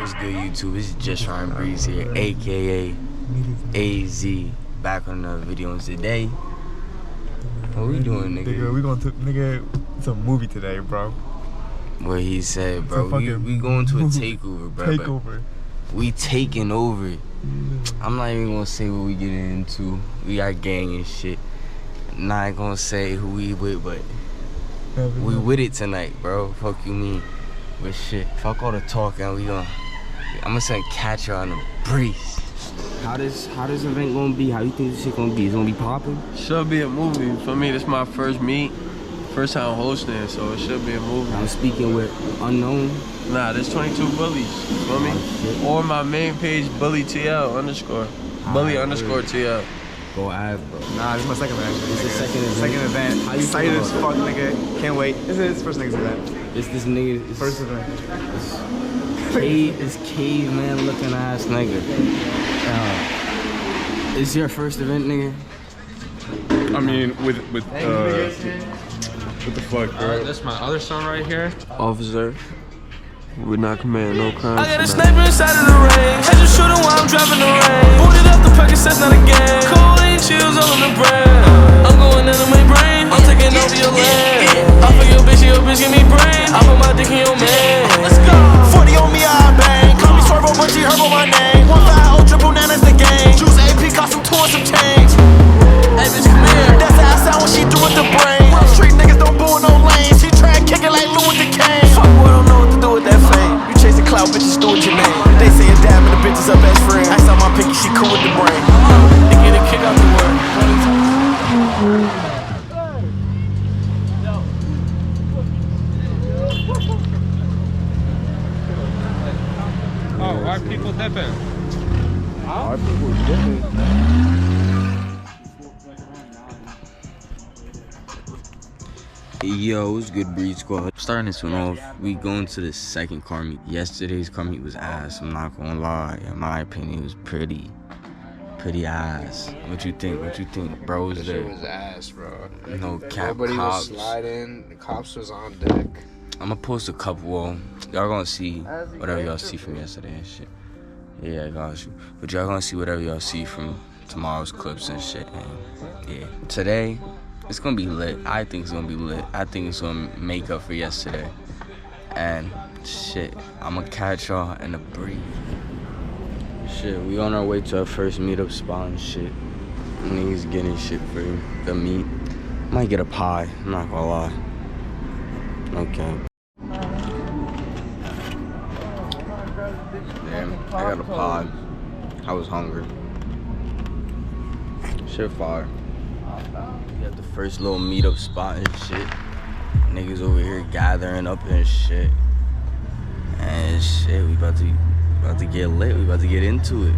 What's good, YouTube? It's JustTrynaBreez here, aka AZ, back on another video. And today, what we doing, nigga? We going to, nigga, it's a movie today, bro. What he said, bro. We going to a takeover, bro. Takeover. We taking over. I'm not even gonna say what we getting into. We got gang and shit. Not gonna say who we with, but we with it tonight, bro. Fuck you mean. But shit, fuck all the talking. I'm gonna say catch her on the breeze. How this event gonna be? How you think this shit gonna be? It's gonna be popping? Should be a movie. For me, this is my first meet. First time hosting, so it should be a movie. I'm speaking with unknown. Nah, there's 22 bullies. Feel me? Or my main page, bullyTL_. Bully_TL. Go ahead, bro. Nah, this is my second event. It's the second event. Second event. How you excited feel as fuck, nigga. Can't wait. This is his first nigga's event. It's this nigga. First event. This caveman looking ass nigga. It's your first event, nigga? I mean, with what the fuck, bro? That's my other son right here. Officer, would not command no crime. I got a sniper inside of the range. Had you shooting while I'm driving the rain. Booted up the package, that's not a game. Codeine chills all on the brand. I'm going into my brain. I'm taking over your land. I fuck your bitch give me brain. I put my dick in your man. Let's go. 40 on me, I bang. Call me Swervo, but she heard my name. 150 triple nana's the game. Juice AP, cost some tours, some change. Hey bitch, come here. That's how I sound when she do with the brain. Street niggas don't boo in no lanes. She try and kick it like Lou with the cane. Fuck boy, don't know what to do with that fame. You chase the clout, bitches do with your name. They say a dab and the bitch is her best friend. I saw my picky, she cool with the brain. They get a kick out the word. Oh, why are people dipping? Why are people dipping? Yo, what's good, Breed Squad? Starting this one off, we going to the second car meet. Yesterday's car meet was ass, I'm not gonna lie. In my opinion, it was pretty ass. What you think, bro? Was there? It was ass, bro. No cap. Nobody cops. was sliding. The cops was on deck. I'm gonna post a couple. Well, y'all gonna see whatever y'all see from yesterday and shit. Yeah, I got you. But y'all gonna see whatever y'all see from tomorrow's clips and shit. And yeah, today it's gonna be lit. I think it's gonna be lit. I think it's gonna make up for yesterday. And shit, I'm gonna catch y'all in the breeze. Shit, we on our way to our first meetup spot and shit. Niggas getting shit for the meet. Might get a pie. I'm not gonna lie. Okay. Damn, I got a pod. I was hungry. Shit fire. We got the first little meetup spot and shit. Niggas over here gathering up and shit. And shit, we about to get lit. We about to get into it.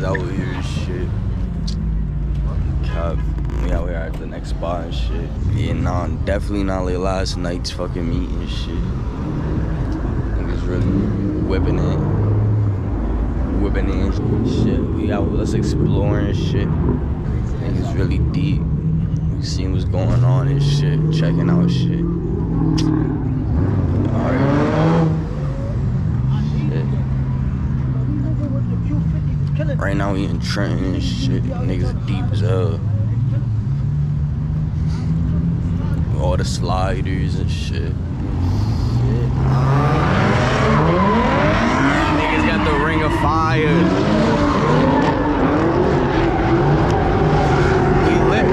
out here and shit. Cup. We out here at the next spot and shit. Yeah, nah, definitely not like last night's fucking meet and shit. Niggas really whipping it. Whipping it and shit. We out, let's explore and shit. Niggas really deep. We seeing what's going on and shit. Checking out shit. Alright. Shit. Right now we in Trenton and shit. Niggas deep as hell. All the sliders and shit. Niggas got the ring of fire. We lit.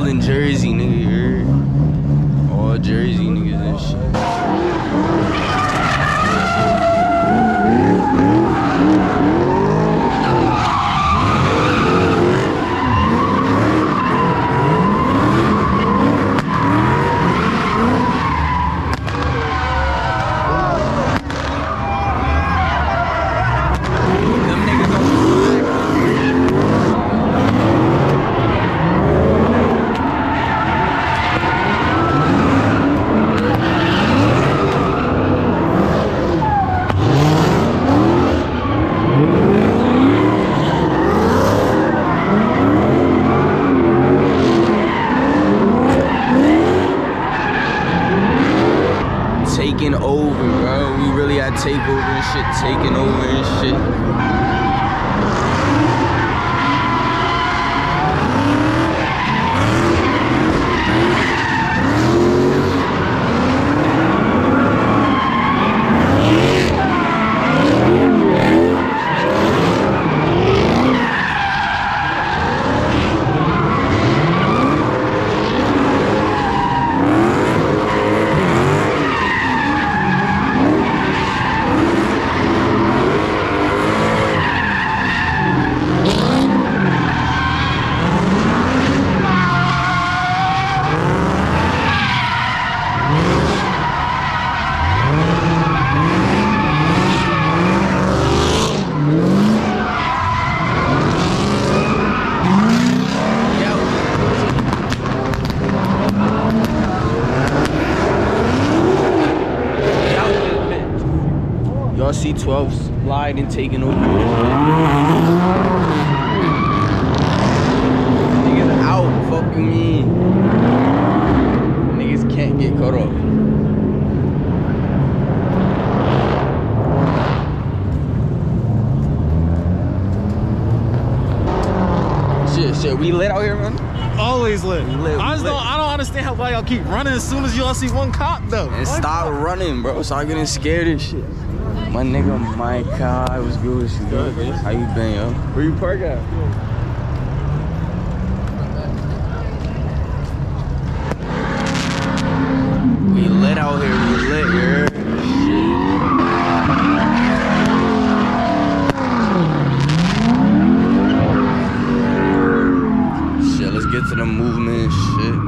In Jersey, nigga, you heard? All Jersey niggas and shit. Taking over, bro. We really had takeover and shit, taking over and shit. Y'all see 12 slide and taking over. Niggas out, fucking me. Niggas can't get caught up. Shit, we lit out here, man. Always lit. lit. I don't understand why y'all keep running as soon as y'all see one cop though. And stop running, bro. Stop getting scared and shit. My nigga Mike, I was good with you, bro. How you been, yo? Where you park at? We lit out here, we lit here. Shit, let's get to the movement and shit.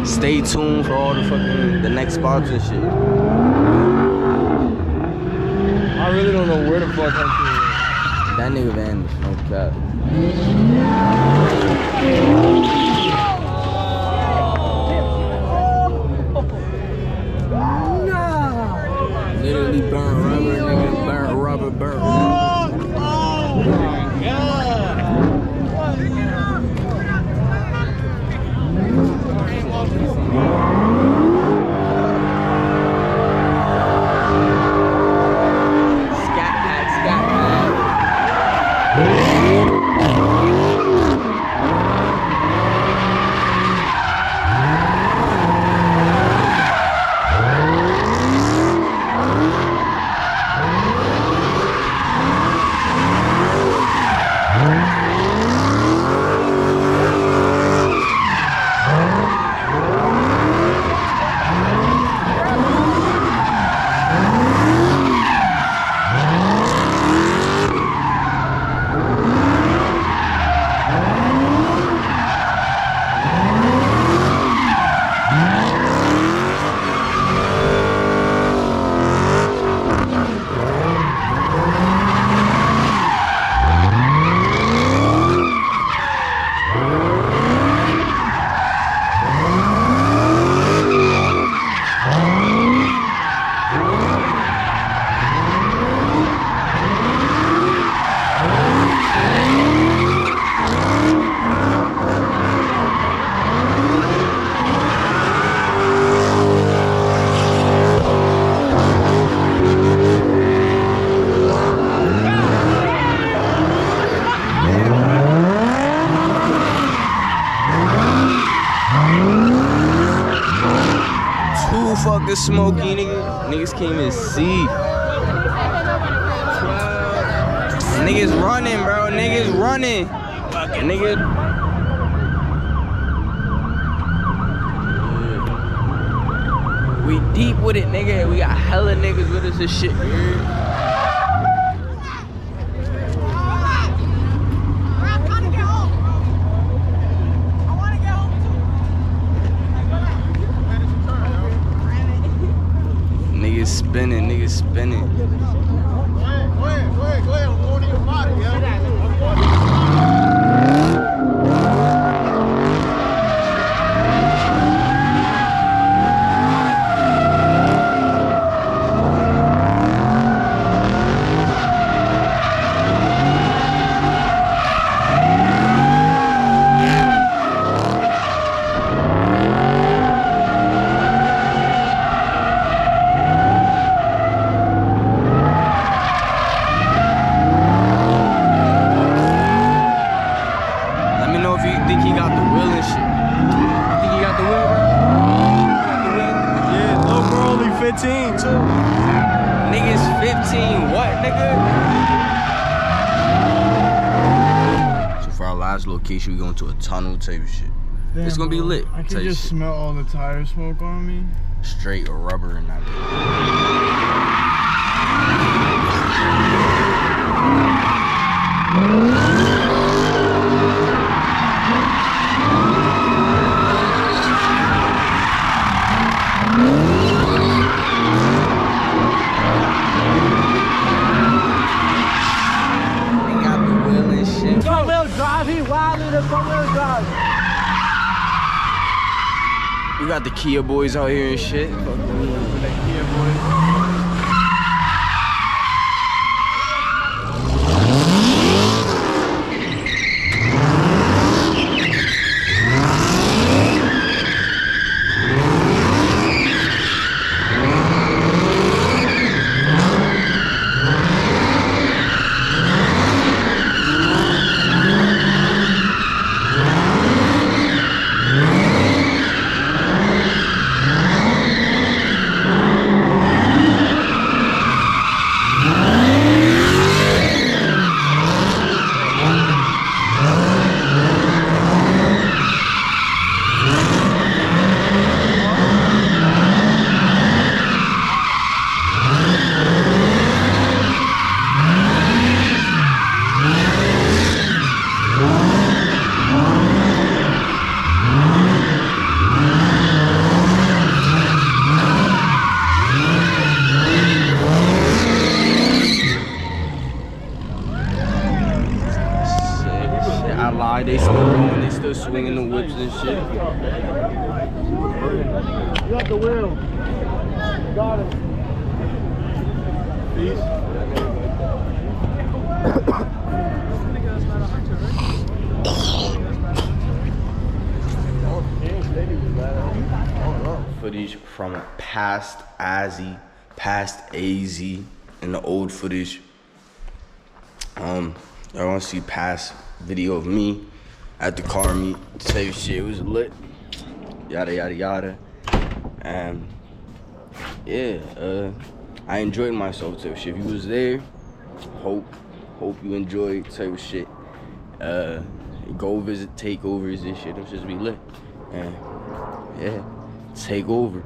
Stay tuned for all the next spots and shit. I really don't know where the fuck I'm from. That nigga vanished, no cap. Literally burnt rubber, nigga. Burnt rubber, burnt rubber. Fucking smoky, nigga. Niggas can't even see. Niggas running, bro. Niggas running. Niggas. We deep with it, nigga. We got hella niggas with us and shit, dude. Niggas spinning, niggas spinning. Go ahead. I'm going to your body, yo. Think he got the wheel and shit. You think he got the wheel, bro? Yeah, look, we're only 15 too. Niggas 15, what, nigga? So for our last location, we going to a tunnel type of shit. Damn, it's gonna be lit. I can just smell all the tire smoke on me. Straight rubber and that bitch. We We got the Kia boys out here and shit. Fuck with that Kia boys. I lied, they still going, they still swinging the whips and shit. You got the wheel. Got it. Peace. Footage from past Azzy, past AZ, and the old footage. Y'all wanna see past video of me at the car meet, same shit, it was lit, yada yada yada. And yeah, I enjoyed myself type shit. If you was there, hope you enjoyed type of shit. Go visit takeovers and shit, them shits be lit. And yeah, take over.